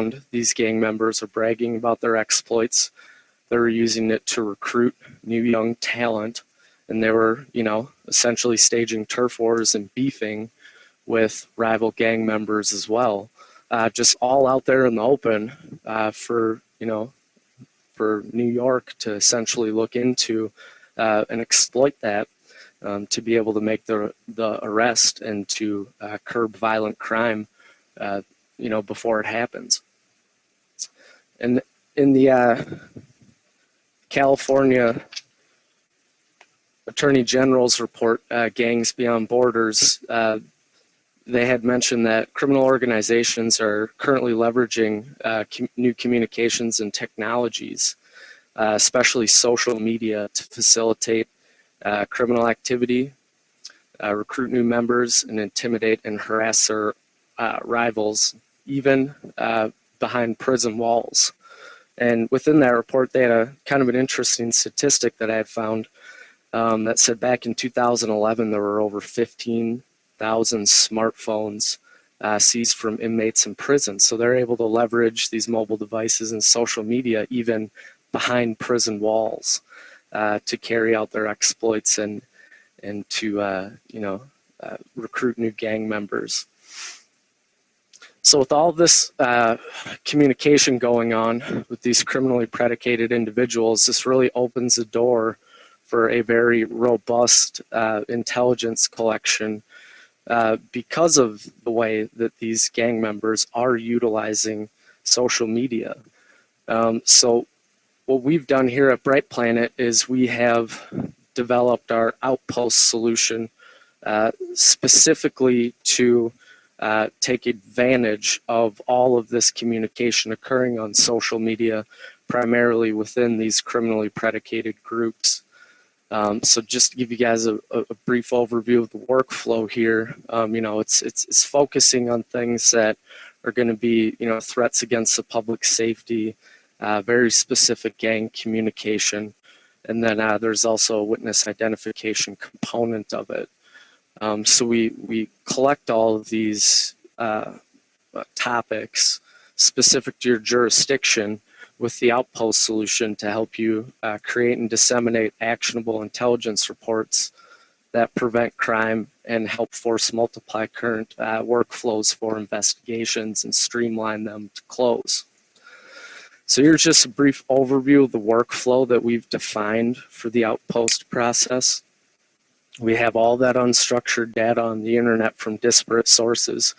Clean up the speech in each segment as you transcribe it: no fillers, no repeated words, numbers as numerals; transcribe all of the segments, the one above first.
found these gang members are bragging about their exploits. They were using it to recruit new young talent, and they were, essentially staging turf wars and beefing with rival gang members as well. Just all out there in the open for New York to essentially look into and exploit that to be able to make the arrest and to curb violent crime, before it happens. And in the California Attorney General's report, Gangs Beyond Borders, they had mentioned that criminal organizations are currently leveraging new communications and technologies, especially social media, to facilitate criminal activity, recruit new members, and intimidate and harass their rivals, even behind prison walls. And within that report, they had a kind of an interesting statistic that I had found that said back in 2011, there were over 15,000 smartphones seized from inmates in prison. So they're able to leverage these mobile devices and social media even behind prison walls to carry out their exploits and to recruit new gang members. So with all this communication going on with these criminally predicated individuals, this really opens the door for a very robust intelligence collection because of the way that these gang members are utilizing social media. So what we've done here at Bright Planet is we have developed our Outpost solution specifically to take advantage of all of this communication occurring on social media, primarily within these criminally predicated groups. So just to give you guys a brief overview of the workflow here, it's focusing on things that are going to be, threats against the public safety, very specific gang communication, and then there's also a witness identification component of it. So we collect all of these topics specific to your jurisdiction with the Outpost solution to help you create and disseminate actionable intelligence reports that prevent crime and help force multiply current workflows for investigations and streamline them to close. So here's just a brief overview of the workflow that we've defined for the Outpost process. We have all that unstructured data on the internet from disparate sources.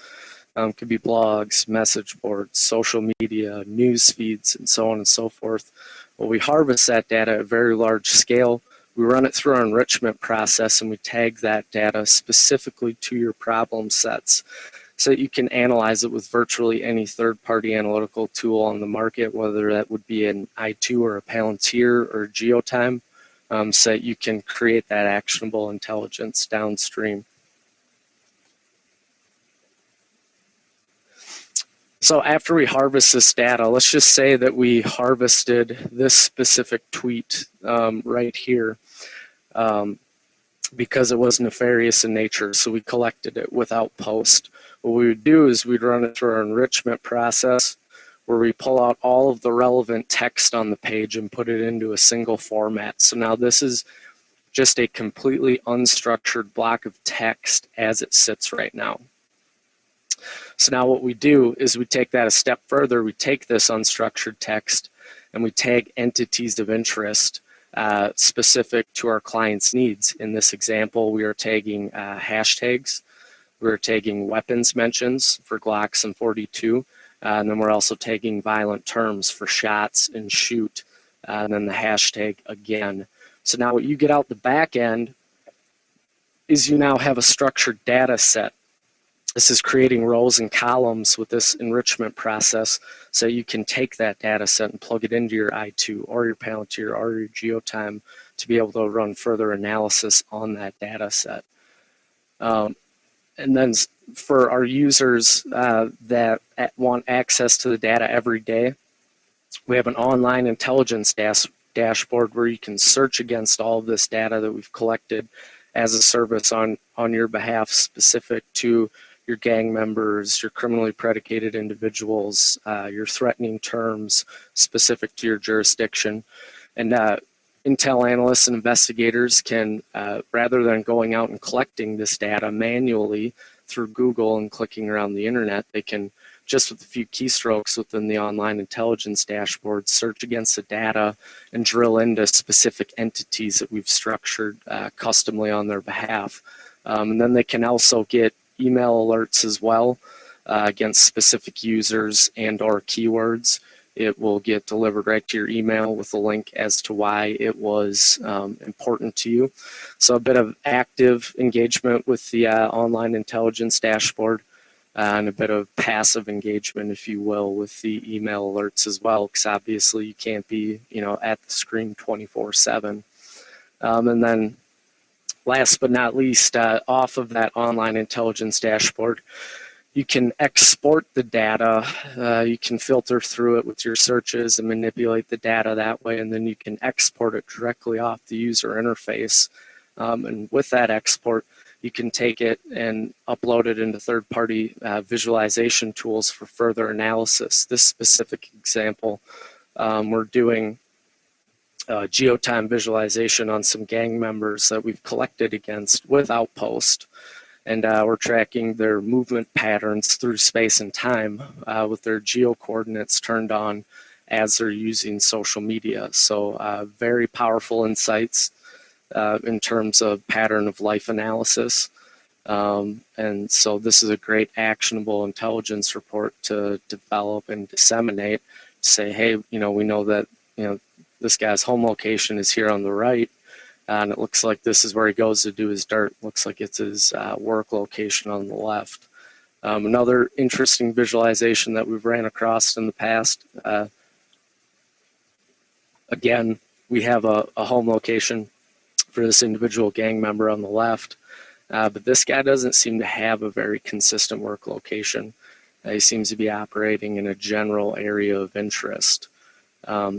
Could be blogs, message boards, social media, news feeds, and so on and so forth. Well, we harvest that data at a very large scale. We run it through our enrichment process, and we tag that data specifically to your problem sets so that you can analyze it with virtually any third-party analytical tool on the market, whether that would be an i2 or a Palantir or GeoTime, so that you can create that actionable intelligence downstream. So after we harvest this data, let's just say that we harvested this specific tweet right here because it was nefarious in nature, so we collected it with Outpost. What we would do is we'd run it through our enrichment process where we pull out all of the relevant text on the page and put it into a single format. So now this is just a completely unstructured block of text as it sits right now. So now what we do is we take that a step further. We take this unstructured text and we tag entities of interest specific to our client's needs. In this example, we are tagging hashtags. We're tagging weapons mentions for Glocks and 42. And then we're also tagging violent terms for shots and shoot, and then the hashtag again. So now what you get out the back end is you now have a structured data set. This is creating rows and columns with this enrichment process, so you can take that data set and plug it into your i2 or your Palantir or your GeoTime to be able to run further analysis on that data set. And then for our users that want access to the data every day, we have an online intelligence dashboard where you can search against all of this data that we've collected as a service on your behalf specific to your gang members, your criminally predicated individuals, your threatening terms specific to your jurisdiction. And Intel analysts and investigators can, rather than going out and collecting this data manually through Google and clicking around the internet, they can, just with a few keystrokes within the online intelligence dashboard, search against the data and drill into specific entities that we've structured customly on their behalf. And then they can also get email alerts as well against specific users and or keywords. It will get delivered right to your email with a link as to why it was important to you. So a bit of active engagement with the online intelligence dashboard and a bit of passive engagement, if you will, with the email alerts as well, because obviously you can't be, at the screen 24/7. And then last but not least, off of that online intelligence dashboard, you can export the data. You can filter through it with your searches and manipulate the data that way, and then you can export it directly off the user interface. And with that export, you can take it and upload it into third-party visualization tools for further analysis. This specific example, we're doing geotime visualization on some gang members that we've collected against with Outpost. And we're tracking their movement patterns through space and time with their geo coordinates turned on as they're using social media. So very powerful insights in terms of pattern of life analysis. And so this is a great actionable intelligence report to develop and disseminate. Say, hey, we know that this guy's home location is here on the right. And it looks like this is where he goes to do his dirt. Looks like it's his work location on the left. Another interesting visualization that we've ran across in the past, again, we have a home location for this individual gang member on the left, but this guy doesn't seem to have a very consistent work location. He seems to be operating in a general area of interest.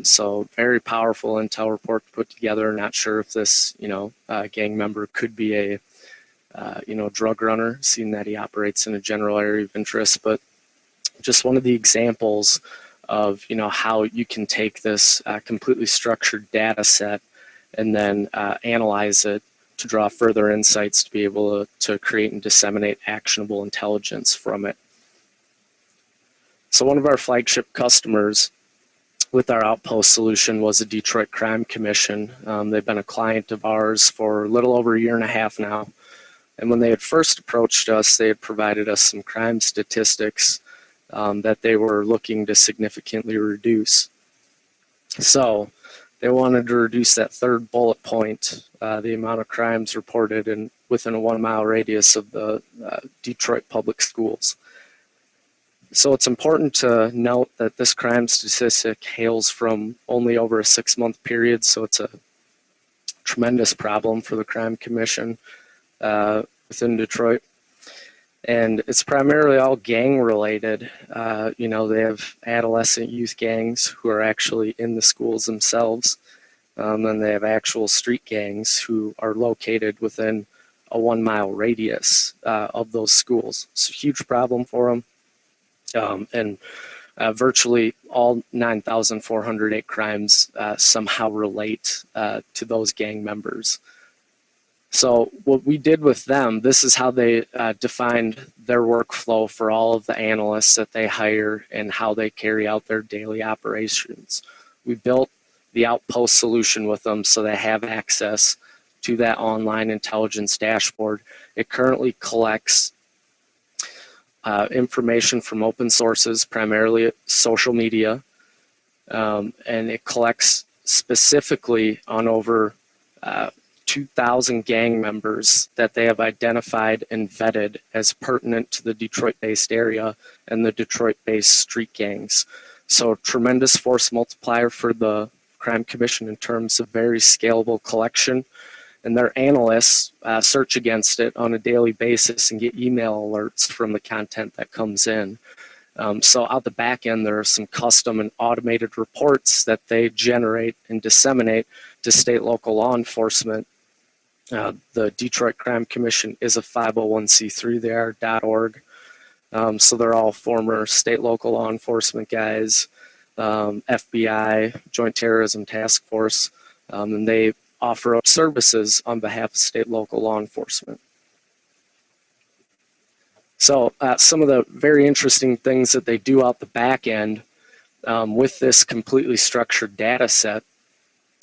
So very powerful intel report to put together. Not sure if this, gang member could be a, drug runner, seeing that he operates in a general area of interest, but just one of the examples of, how you can take this completely structured data set and then analyze it to draw further insights to be able to create and disseminate actionable intelligence from it. So one of our flagship customers with our Outpost solution was the Detroit Crime Commission. They've been a client of ours for a little over a year and a half now. And when they had first approached us, they had provided us some crime statistics that they were looking to significantly reduce. So they wanted to reduce that third bullet point, the amount of crimes reported within a 1 mile radius of the Detroit public schools. So it's important to note that this crime statistic hails from only over a 6-month period, so it's a tremendous problem for the Crime Commission within Detroit. And it's primarily all gang related. They have adolescent youth gangs who are actually in the schools themselves. And they have actual street gangs who are located within a 1 mile radius of those schools. It's a huge problem for them. And virtually all 9,408 crimes somehow relate to those gang members. So what we did with them, this is how they defined their workflow for all of the analysts that they hire and how they carry out their daily operations. We built the Outpost solution with them so they have access to that online intelligence dashboard. It currently collects information from open sources, primarily social media, and it collects specifically on over 2,000 gang members that they have identified and vetted as pertinent to the Detroit-based area and the Detroit-based street gangs. So tremendous force multiplier for the Crime Commission in terms of very scalable collection. And their analysts search against it on a daily basis and get email alerts from the content that comes in. So out the back end, there are some custom and automated reports that they generate and disseminate to state, local law enforcement. The Detroit Crime Commission is a 501c3. They are .org. So they're all former state, local law enforcement guys, FBI, Joint Terrorism Task Force, and they offer up services on behalf of state, local law enforcement. So some of the very interesting things that they do out the back end with this completely structured data set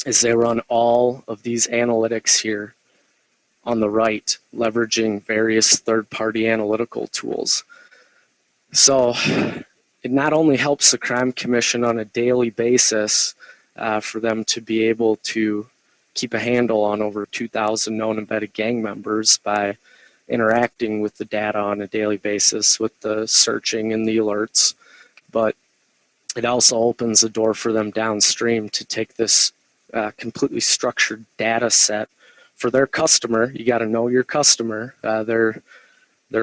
is they run all of these analytics here on the right, leveraging various third-party analytical tools. So it not only helps the Crime Commission on a daily basis for them to be able to keep a handle on over 2,000 known embedded gang members by interacting with the data on a daily basis with the searching and the alerts, but it also opens the door for them downstream to take this completely structured data set for their customer. You got to know your customer. They're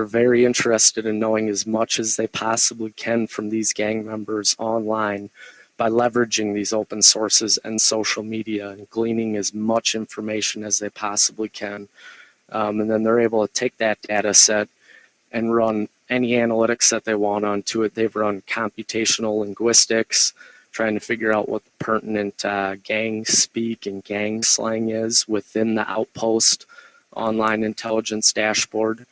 very interested in knowing as much as they possibly can from these gang members online by leveraging these open sources and social media and gleaning as much information as they possibly can. And then they're able to take that data set and run any analytics that they want onto it. They've run computational linguistics, trying to figure out what the pertinent gang speak and gang slang is within the Outpost online intelligence dashboard.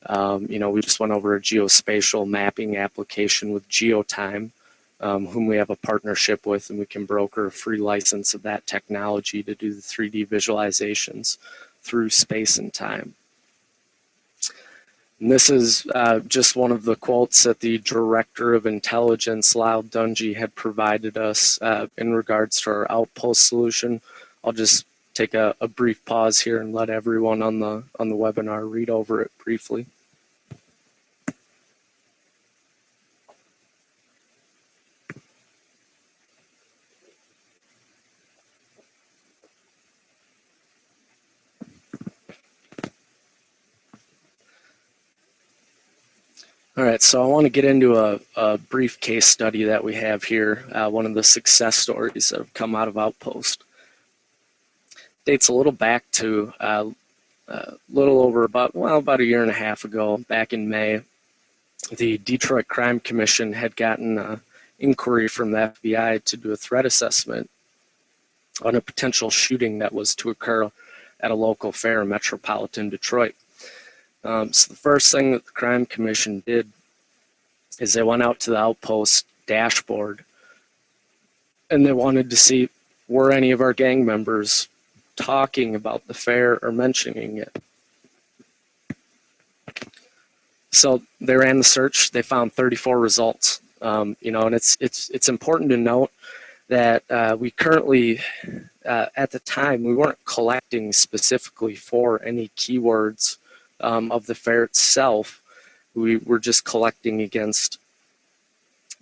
We just went over a geospatial mapping application with GeoTime, whom we have a partnership with, and we can broker a free license of that technology to do the 3D visualizations through space and time. And this is just one of the quotes that the Director of Intelligence, Lyle Dungy, had provided us in regards to our Outpost solution. I'll just take a brief pause here and let everyone on the webinar read over it briefly. All right, so I want to get into a brief case study that we have here, one of the success stories that have come out of Outpost. Dates a little back to a little over about a year and a half ago, back in May. The Detroit Crime Commission had gotten an inquiry from the FBI to do a threat assessment on a potential shooting that was to occur at a local fair in metropolitan Detroit. So the first thing that the Crime Commission did is they went out to the Outpost dashboard and they wanted to see, were any of our gang members talking about the fair or mentioning it. So they ran the search. They found 34 results. And it's important to note that we currently, at the time, we weren't collecting specifically for any keywords of the fair itself. We were just collecting against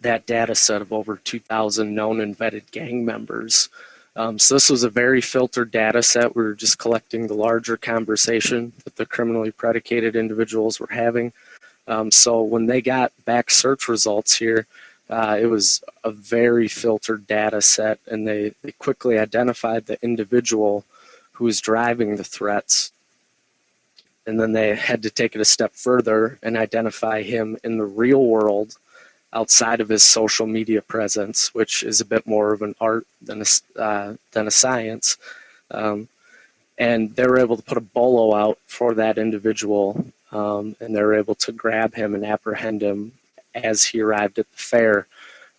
that data set of over 2,000 known and vetted gang members. So this was a very filtered data set. We were just collecting the larger conversation that the criminally predicated individuals were having. So when they got back search results here, it was a very filtered data set, and they quickly identified the individual who was driving the threats. And then they had to take it a step further and identify him in the real world outside of his social media presence, which is a bit more of an art than a science. And they were able to put a bolo out for that individual, and they were able to grab him and apprehend him as he arrived at the fair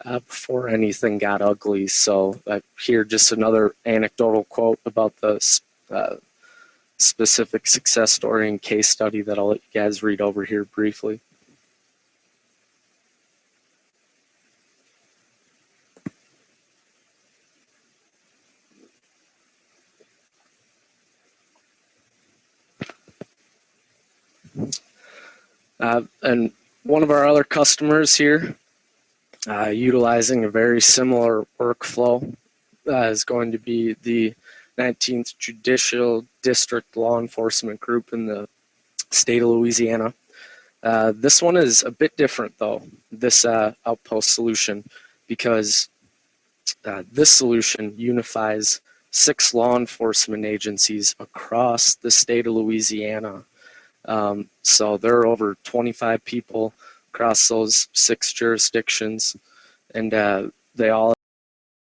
before anything got ugly. So here, just another anecdotal quote about the specific success story and case study that I'll let you guys read over here briefly. And one of our other customers here, utilizing a very similar workflow, is going to be the 19th Judicial District Law Enforcement Group in the state of Louisiana. This one is a bit different, though, this Outpost solution, because this solution unifies 6 law enforcement agencies across the state of Louisiana. So there are over 25 people across those 6 jurisdictions, and they all